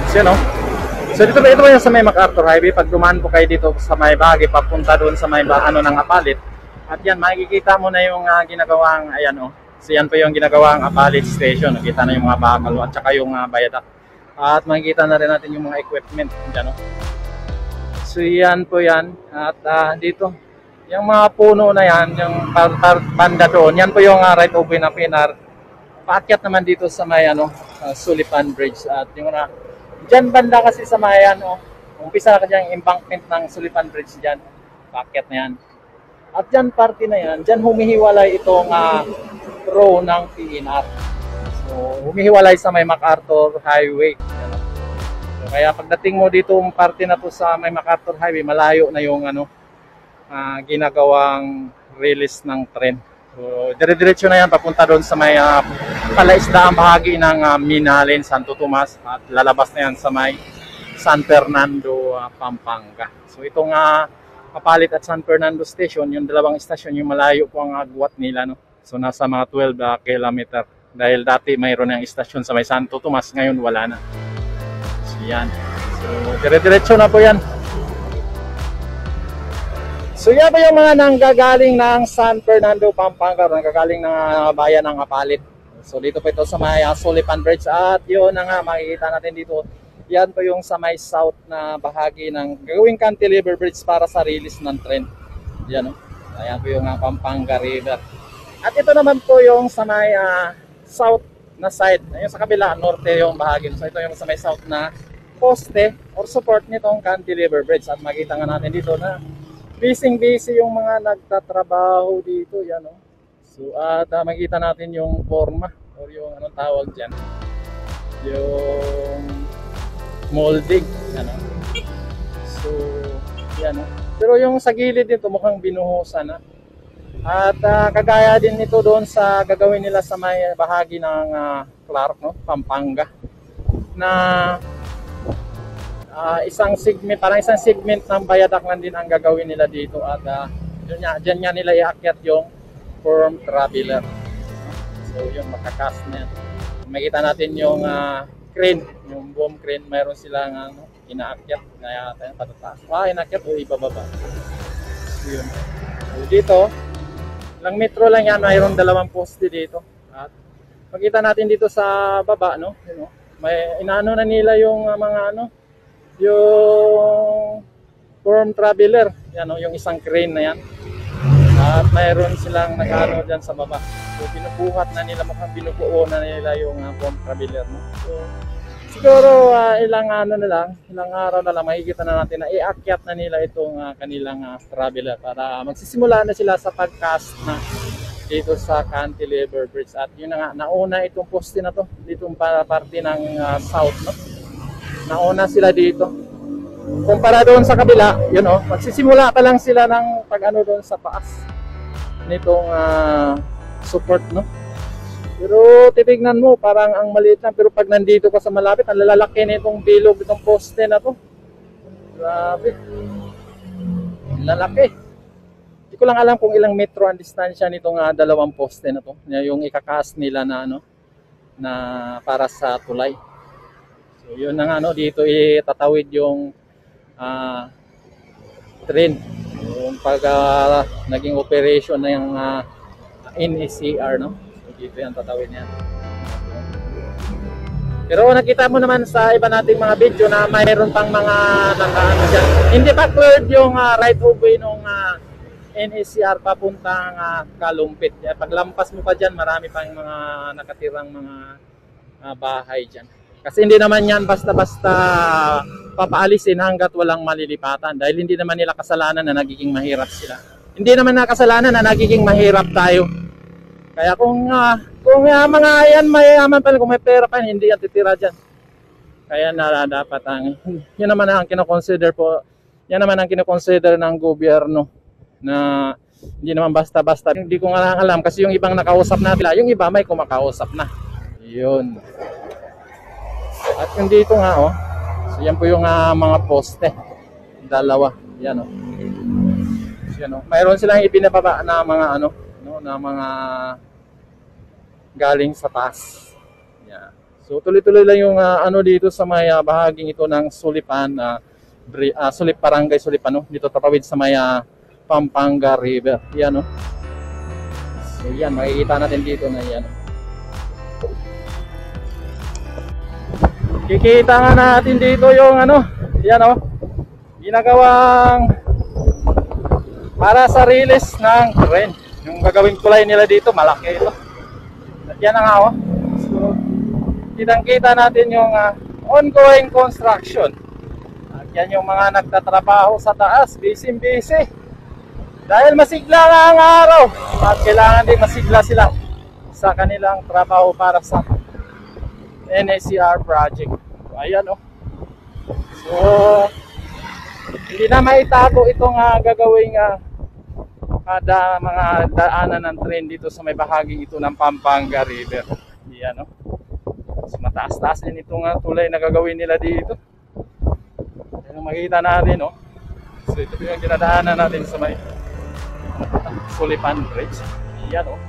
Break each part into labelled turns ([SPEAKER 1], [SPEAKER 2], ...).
[SPEAKER 1] So, yun, no? So dito ba, ito ba yung sa may MacArthur Highway? Pag dumaan po kayo dito sa may bahagi, papunta doon sa may ano ng Apalit. At yan, makikita mo na yung ginagawang, ayan o. So yan po yung ginagawang Apalit Station. Nakita na yung mga bakal at saka yung bayadak. At makikita na rin natin yung mga equipment dyan o. So yan po yan. At dito, yung mga puno na yan, yung banda doon, yan po yung right of way na pinar. Paakyat naman dito sa may Sullivan Bridge. At yung dyan banda kasi sa may umpisa kasi yung embankment ng Sullivan Bridge dyan. Paakyat na yan. At dyan parte na yan, dyan humihiwalay itong row ng PNR. So humihiwalay sa may MacArthur Highway. So, kaya pagdating mo dito parte na to sa may MacArthur Highway, malayo na yung ginagawang release ng tren. So, dire-diretso na yan papunta doon sa may palaisdaang bahagi ng Minalin, Santo Tomas at lalabas na yan sa may San Fernando, Pampanga. So itong Apalit at San Fernando Station, yung dalawang station, yung malayo po ang agwat nila. No? So nasa mga 12 kilometer. Dahil dati mayroon ng station sa may Santo Tomas, ngayon wala na. So yan. So dire-diretso na po yan. So yan po yung mga nanggagaling ng San Fernando, Pampanga, nanggagaling ng bayan ng Apalit. So dito po ito sa may Sullivan Bridge at yun na nga makikita natin dito. Yan po yung sa may south na bahagi ng gagawing cantilever bridge para sa release ng tren. Yan o. Ayan po yung Pampanga River. At ito naman po yung sa may south na side. Yung sa kabila, norte yung bahagi. So ito yung sa may south na poste or support nitong cantilever bridge. At makita nga natin dito na busy yung mga nagtatrabaho dito, yan o. So at makita natin yung forma or yung anong tawag diyan. Yung molding, yan o. So yan o. Pero yung sa gilid dito mukhang binuhusan na. At kagaya din nito doon sa gagawin nila sa may bahagi ng Clark, no, Pampanga. Na isang segment ng viaduct lang din ang gagawin nila dito at dyan nga nila iakyat yung firm traveler. So yung makakast na yan. Makita natin yung crane, yung boom crane, mayroon silang inaakyat na patataas. Inaakyat o ibababa. So yun. So dito, lang metro lang yan, mayroon 2 poste dito. At makita natin dito sa baba, no? You know, may inaano na nila yung mga yung firm traveler, yan o, yung isang crane na yan. At mayroon silang nag-ano dyan sa baba. So binubuhat na nila, mukhang binubuo na nila yung firm traveler. No? So siguro ilang araw na lang makikita na natin na iakyat na nila itong kanilang traveler para magsisimula na sila sa pag-cast na dito sa cantilever bridge. At yun na nga, nauna itong poste na to, ditong parte ng south, no? Nauna sila dito. Kumpara doon sa kabila, yun o, magsisimula pa lang sila ng pag-ano doon sa paas nitong support, no? Pero titignan mo, parang ang maliit lang. Pero pag nandito ka sa malapit, ang lalaki nitong bilog, itong poste na to. Grabe. Lalaki. Hindi ko lang alam kung ilang metro ang distansya nitong 2 poste na to. Yung ikakast nila na na para sa tulay. So yun na nga, dito itatawid yung train. Yung pag naging operation na yung NECR, no? So dito yan, tatawid yan. Pero nakita mo naman sa iba nating mga video na mayroon pang mga nakaano dyan. Hindi pa cleared yung right of way nung NECR papuntang Kalumpit. Paglampas mo pa dyan, marami pang mga nakatirang mga bahay dyan. Kasi hindi naman yan basta-basta papaalisin hanggat walang malilipatan. Dahil hindi naman nila kasalanan na nagiging mahirap sila. Hindi naman na kasalanan na nagiging mahirap tayo. Kaya kung mga yan mayayaman pa, kung may pera pa, hindi yan titira dyan. Kaya na dapat yun naman ang kinoconsider po, yan naman ang kinoconsider ng gobyerno na hindi naman basta-basta. Hindi ko nga alam kasi yung ibang nakausap na nila, yung iba may kumakausap na. Yun. At yung dito nga so yan po yung mga poste. 2. Yan So yan mayroon silang ibinababa na mga na mga galing sa taas. Yan. So tuloy-tuloy lang yung ano dito sa may bahaging ito ng Sulipan, Barangay Sulipan, no? Dito tatawid sa may Pampanga River. Yan, no? So yan, makikita natin dito na yan. Kikita nga natin dito yung ano, yan, oh, ginagawang para sa release ng tren. Yung gagawing tulay nila dito, malaki ito. At yan na nga, oh. So, kitang-kita natin yung ongoing construction. At yan yung mga nagtatrabaho sa taas, busy-busy. Dahil masigla na ang araw, at kailangan din masigla sila sa kanilang trabaho para sa NSCR project. Ayan, oh. So, hindi na maitago itong gagawing kada mga daanan ng tren dito sa may bahagi ito ng Pampanga River. Ayan, oh. So, mataas-taas din itong tulay na gagawin nila dito. Ayan, makikita natin, oh. So, ito yung ginadaanan natin sa may Sulipan Bridge. Ayan, oh.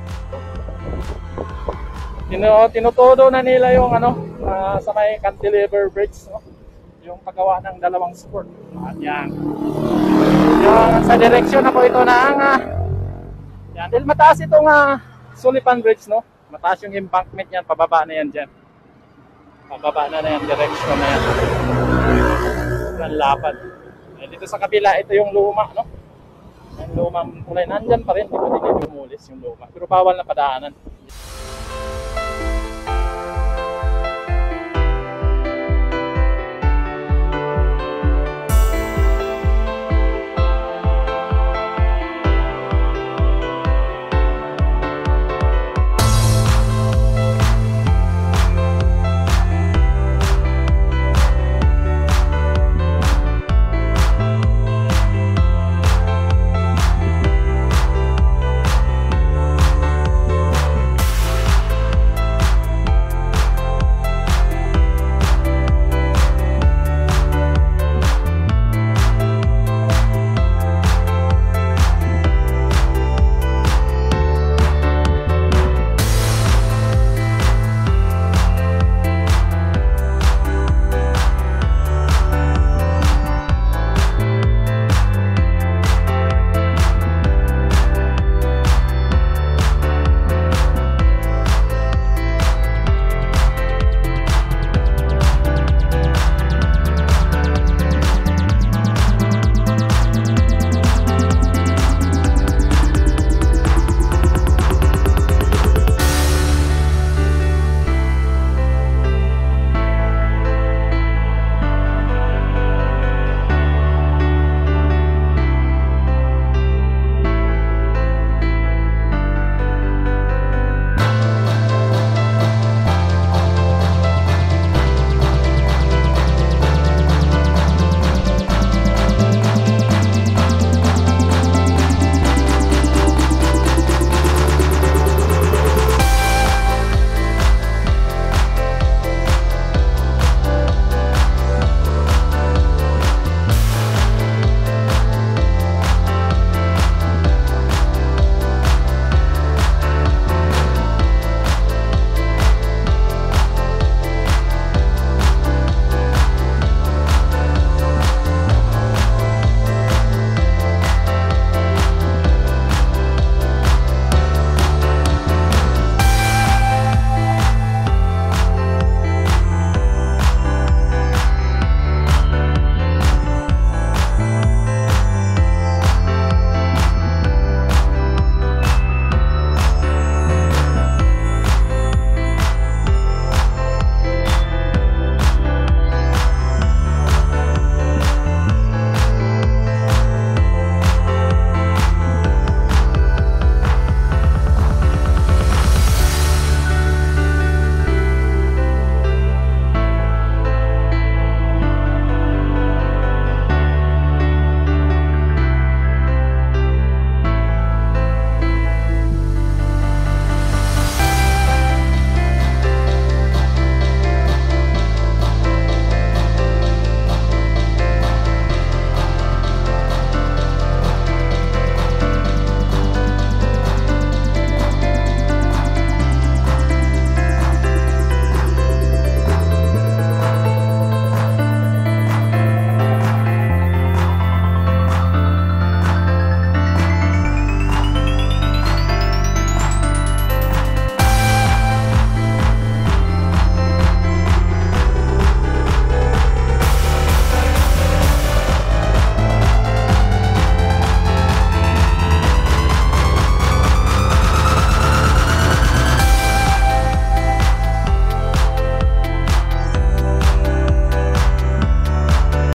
[SPEAKER 1] Tinutodo na nila yung ano, sa may Cantilever Bridge, no? Yung paggawa ng dalawang support. At yan. Yung sa direksyon na po ito ng yan. Dahil mataas itong Sulipan Bridge, no? Mataas yung embankment yan, pababa na yan dyan. Pababa na yan, direksyon na yan. Yan, lapad. Dito sa kabila, ito yung luma, no? Yung lumang kulay, nandyan pa rin. Hindi pa din yung umulis yung luma. Pero bawal na padaanan.